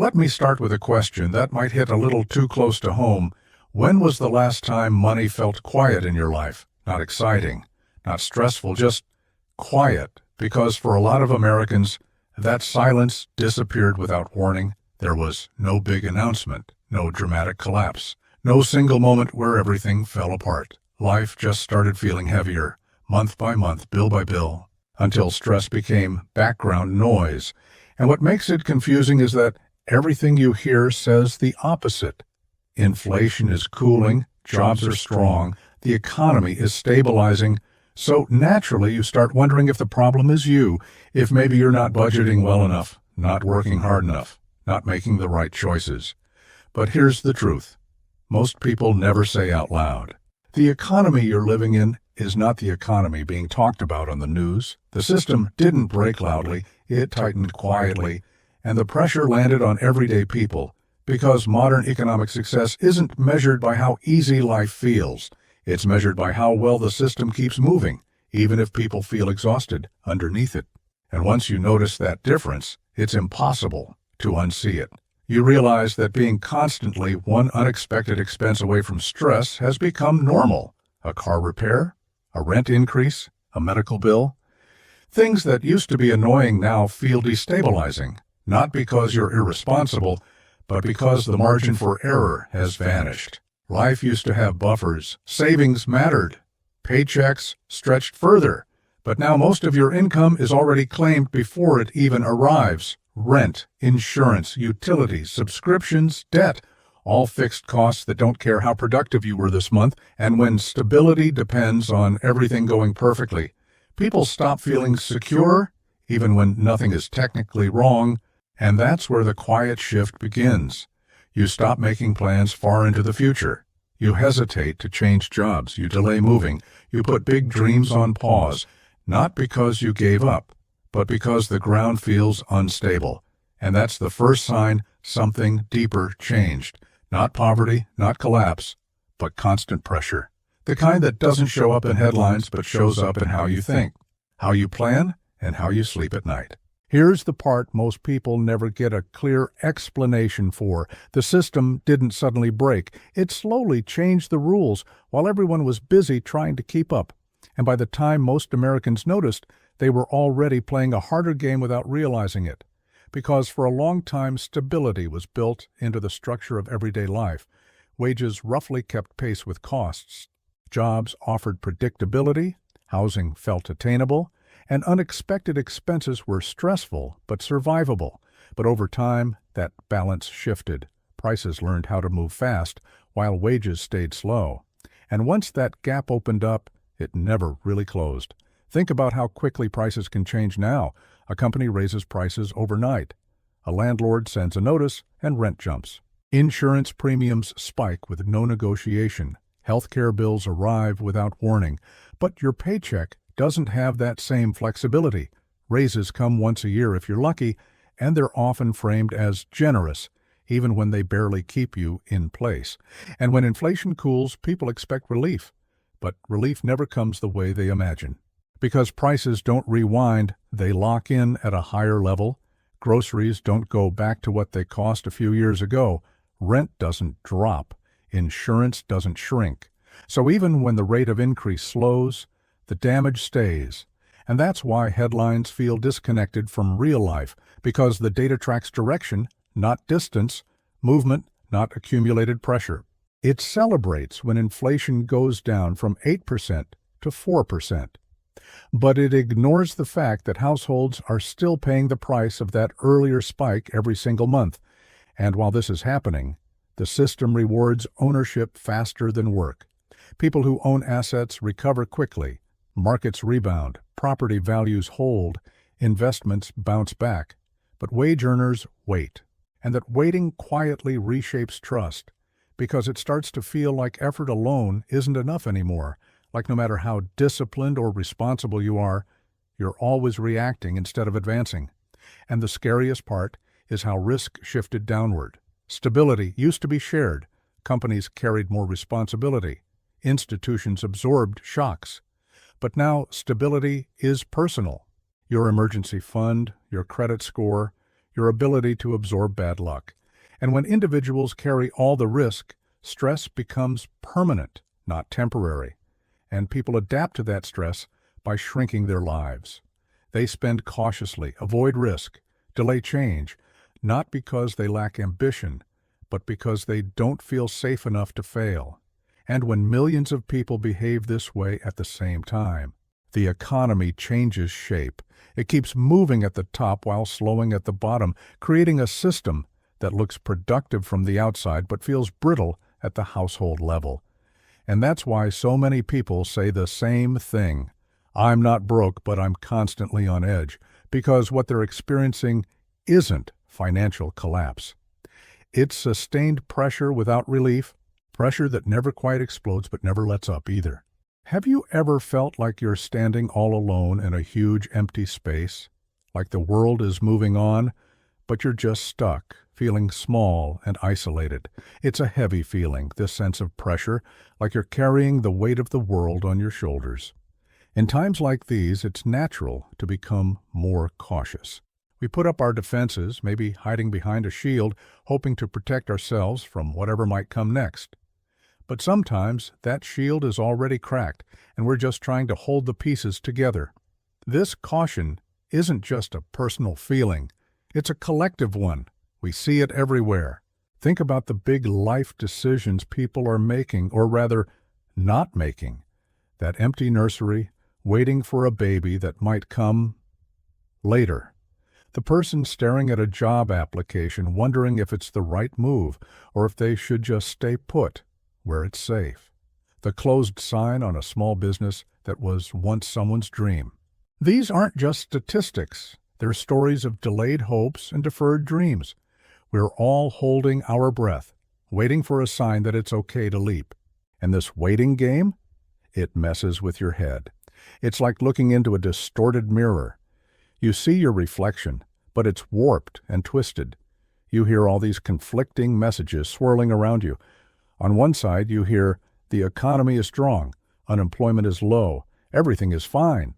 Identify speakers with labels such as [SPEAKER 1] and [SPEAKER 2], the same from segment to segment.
[SPEAKER 1] Let me start with a question that might hit a little too close to home. When was the last time money felt quiet in your life? Not exciting, not stressful, just quiet. Because for a lot of Americans, that silence disappeared without warning. There was no big announcement, no dramatic collapse, no single moment where everything fell apart. Life just started feeling heavier, month by month, bill by bill, until stress became background noise. And what makes it confusing is that everything you hear says the opposite. Inflation is cooling, jobs are strong, the economy is stabilizing. So naturally you start wondering if the problem is you, if maybe you're not budgeting well enough, not working hard enough, not making the right choices. But here's the truth. Most people never say out loud. The economy you're living in is not the economy being talked about on the news. The system didn't break loudly, it tightened quietly, and the pressure landed on everyday people, because modern economic success isn't measured by how easy life feels. It's measured by how well the system keeps moving, even if people feel exhausted underneath it. And once you notice that difference, it's impossible to unsee it. You realize that being constantly one unexpected expense away from stress has become normal. A car repair, a rent increase, a medical bill. Things that used to be annoying now feel destabilizing. Not because you're irresponsible, but because the margin for error has vanished. Life used to have buffers, savings mattered, paychecks stretched further, but now most of your income is already claimed before it even arrives. Rent, insurance, utilities, subscriptions, debt, all fixed costs that don't care how productive you were this month, and when stability depends on everything going perfectly, people stop feeling secure, even when nothing is technically wrong. And that's where the quiet shift begins. You stop making plans far into the future. You hesitate to change jobs. You delay moving. You put big dreams on pause, not because you gave up, but because the ground feels unstable. And that's the first sign something deeper changed. Not poverty, not collapse, but constant pressure. The kind that doesn't show up in headlines, but shows up in how you think, how you plan, and how you sleep at night. Here's the part most people never get a clear explanation for. The system didn't suddenly break. It slowly changed the rules while everyone was busy trying to keep up. And by the time most Americans noticed, they were already playing a harder game without realizing it. Because for a long time, stability was built into the structure of everyday life. Wages roughly kept pace with costs. Jobs offered predictability. Housing felt attainable. And unexpected expenses were stressful but survivable. But over time, that balance shifted. Prices learned how to move fast, while wages stayed slow. And once that gap opened up, it never really closed. Think about how quickly prices can change now. A company raises prices overnight. A landlord sends a notice, and rent jumps. Insurance premiums spike with no negotiation. Healthcare bills arrive without warning. But your paycheck doesn't have that same flexibility. Raises come once a year if you're lucky, and they're often framed as generous, even when they barely keep you in place. And when inflation cools, people expect relief. But relief never comes the way they imagine. Because prices don't rewind, they lock in at a higher level. Groceries don't go back to what they cost a few years ago. Rent doesn't drop. Insurance doesn't shrink. So even when the rate of increase slows, the damage stays. And that's why headlines feel disconnected from real life, because the data tracks direction, not distance, movement, not accumulated pressure. It celebrates when inflation goes down from 8% to 4%. But it ignores the fact that households are still paying the price of that earlier spike every single month. And while this is happening, the system rewards ownership faster than work. People who own assets recover quickly. Markets rebound, property values hold, investments bounce back. But wage earners wait. And that waiting quietly reshapes trust, because it starts to feel like effort alone isn't enough anymore. Like no matter how disciplined or responsible you are, you're always reacting instead of advancing. And the scariest part is how risk shifted downward. Stability used to be shared. Companies carried more responsibility. Institutions absorbed shocks. But now stability is personal. Your emergency fund, your credit score, your ability to absorb bad luck. And when individuals carry all the risk, stress becomes permanent, not temporary. And people adapt to that stress by shrinking their lives. They spend cautiously, avoid risk, delay change, not because they lack ambition, but because they don't feel safe enough to fail. And when millions of people behave this way at the same time, the economy changes shape. It keeps moving at the top while slowing at the bottom, creating a system that looks productive from the outside but feels brittle at the household level. And that's why so many people say the same thing. I'm not broke, but I'm constantly on edge, because what they're experiencing isn't financial collapse. It's sustained pressure without relief, pressure that never quite explodes but never lets up either. Have you ever felt like you're standing all alone in a huge empty space? Like the world is moving on, but you're just stuck, feeling small and isolated. It's a heavy feeling, this sense of pressure, like you're carrying the weight of the world on your shoulders. In times like these, it's natural to become more cautious. We put up our defenses, maybe hiding behind a shield, hoping to protect ourselves from whatever might come next. But sometimes that shield is already cracked, and we're just trying to hold the pieces together. This caution isn't just a personal feeling, it's a collective one. We see it everywhere. Think about the big life decisions people are making, or rather, not making. That empty nursery, waiting for a baby that might come later. The person staring at a job application, wondering if it's the right move, or if they should just stay put, where it's safe. The closed sign on a small business that was once someone's dream. These aren't just statistics. They're stories of delayed hopes and deferred dreams. We're all holding our breath, waiting for a sign that it's okay to leap. And this waiting game? It messes with your head. It's like looking into a distorted mirror. You see your reflection, but it's warped and twisted. You hear all these conflicting messages swirling around you. On one side, you hear, the economy is strong, unemployment is low, everything is fine.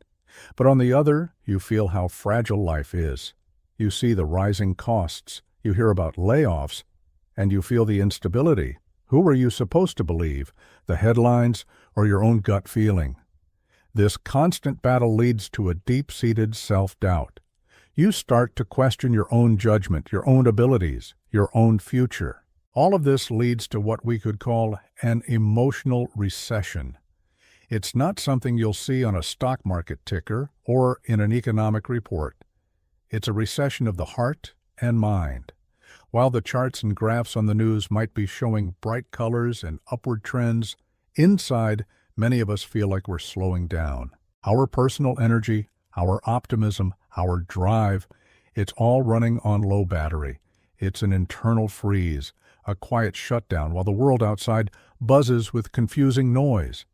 [SPEAKER 1] But on the other, you feel how fragile life is. You see the rising costs, you hear about layoffs, and you feel the instability. Who are you supposed to believe, the headlines or your own gut feeling? This constant battle leads to a deep-seated self-doubt. You start to question your own judgment, your own abilities, your own future. All of this leads to what we could call an emotional recession. It's not something you'll see on a stock market ticker or in an economic report. It's a recession of the heart and mind. While the charts and graphs on the news might be showing bright colors and upward trends, inside, many of us feel like we're slowing down. Our personal energy, our optimism, our drive, it's all running on low battery. It's an internal freeze, a quiet shutdown while the world outside buzzes with confusing noise.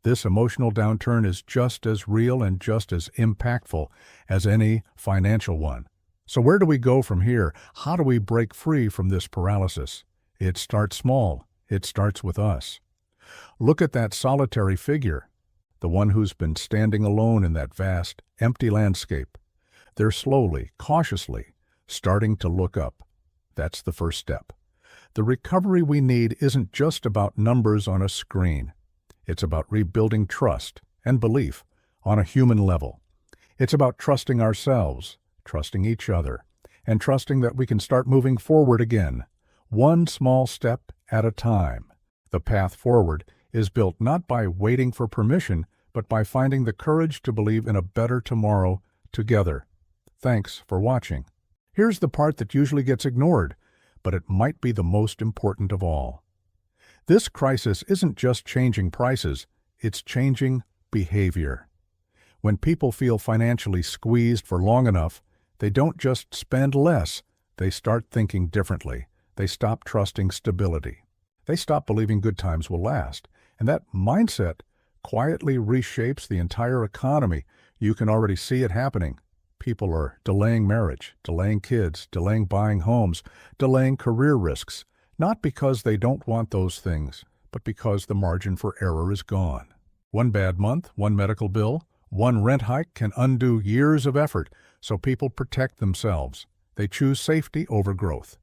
[SPEAKER 1] This emotional downturn is just as real and just as impactful as any financial one. So where do we go from here? How do we break free from this paralysis? It starts small. It starts with us. Look at that solitary figure, the one who's been standing alone in that vast, empty landscape. They're slowly, cautiously, starting to look up. That's the first step. The recovery we need isn't just about numbers on a screen. It's about rebuilding trust and belief on a human level. It's about trusting ourselves, trusting each other, and trusting that we can start moving forward again, one small step at a time. The path forward is built not by waiting for permission, but by finding the courage to believe in a better tomorrow together. Thanks for watching. Here's the part that usually gets ignored, but it might be the most important of all. This crisis isn't just changing prices, it's changing behavior. When people feel financially squeezed for long enough, they don't just spend less, they start thinking differently. They stop trusting stability. They stop believing good times will last. And that mindset quietly reshapes the entire economy. You can already see it happening. People are delaying marriage, delaying kids, delaying buying homes, delaying career risks, not because they don't want those things, but because the margin for error is gone. One bad month, one medical bill, one rent hike can undo years of effort, so people protect themselves. They choose safety over growth.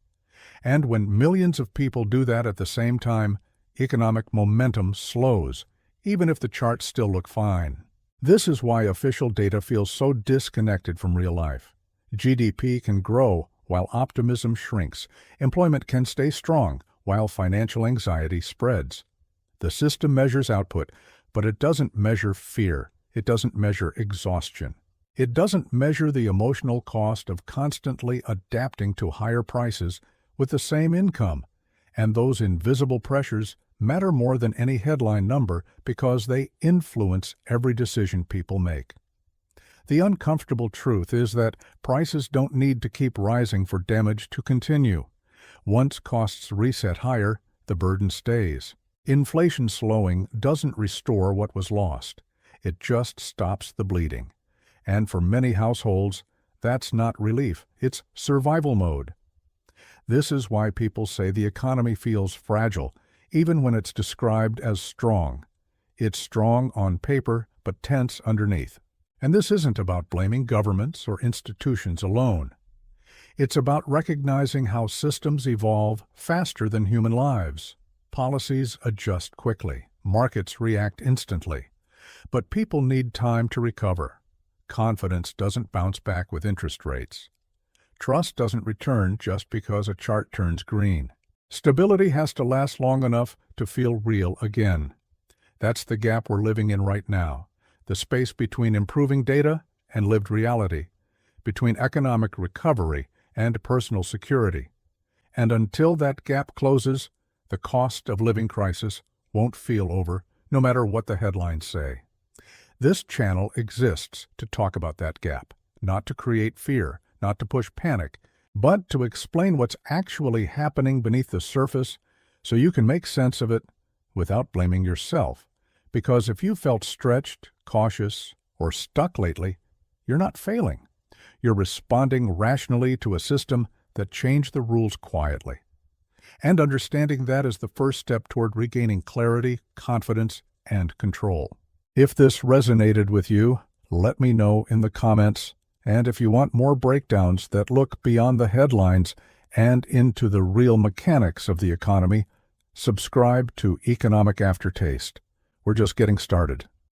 [SPEAKER 1] And when millions of people do that at the same time, economic momentum slows, even if the charts still look fine. This is why official data feels so disconnected from real life. GDP can grow while optimism shrinks. Employment can stay strong while financial anxiety spreads. The system measures output, but it doesn't measure fear. It doesn't measure exhaustion. It doesn't measure the emotional cost of constantly adapting to higher prices with the same income. And those invisible pressures matter more than any headline number because they influence every decision people make. The uncomfortable truth is that prices don't need to keep rising for damage to continue. Once costs reset higher, the burden stays. Inflation slowing doesn't restore what was lost. It just stops the bleeding. And for many households, that's not relief, it's survival mode. This is why people say the economy feels fragile, even when it's described as strong. It's strong on paper, but tense underneath. And this isn't about blaming governments or institutions alone. It's about recognizing how systems evolve faster than human lives. Policies adjust quickly. Markets react instantly. But people need time to recover. Confidence doesn't bounce back with interest rates. Trust doesn't return just because a chart turns green. Stability has to last long enough to feel real again. That's the gap we're living in right now. The space between improving data and lived reality, between economic recovery and personal security. And until that gap closes, the cost of living crisis won't feel over, no matter what the headlines say. This channel exists to talk about that gap, not to create fear, not to push panic, but to explain what's actually happening beneath the surface so you can make sense of it without blaming yourself. Because if you felt stretched, cautious, or stuck lately, you're not failing. You're responding rationally to a system that changed the rules quietly. And understanding that is the first step toward regaining clarity, confidence, and control. If this resonated with you, let me know in the comments. And if you want more breakdowns that look beyond the headlines and into the real mechanics of the economy, subscribe to Economic Aftertaste. We're just getting started.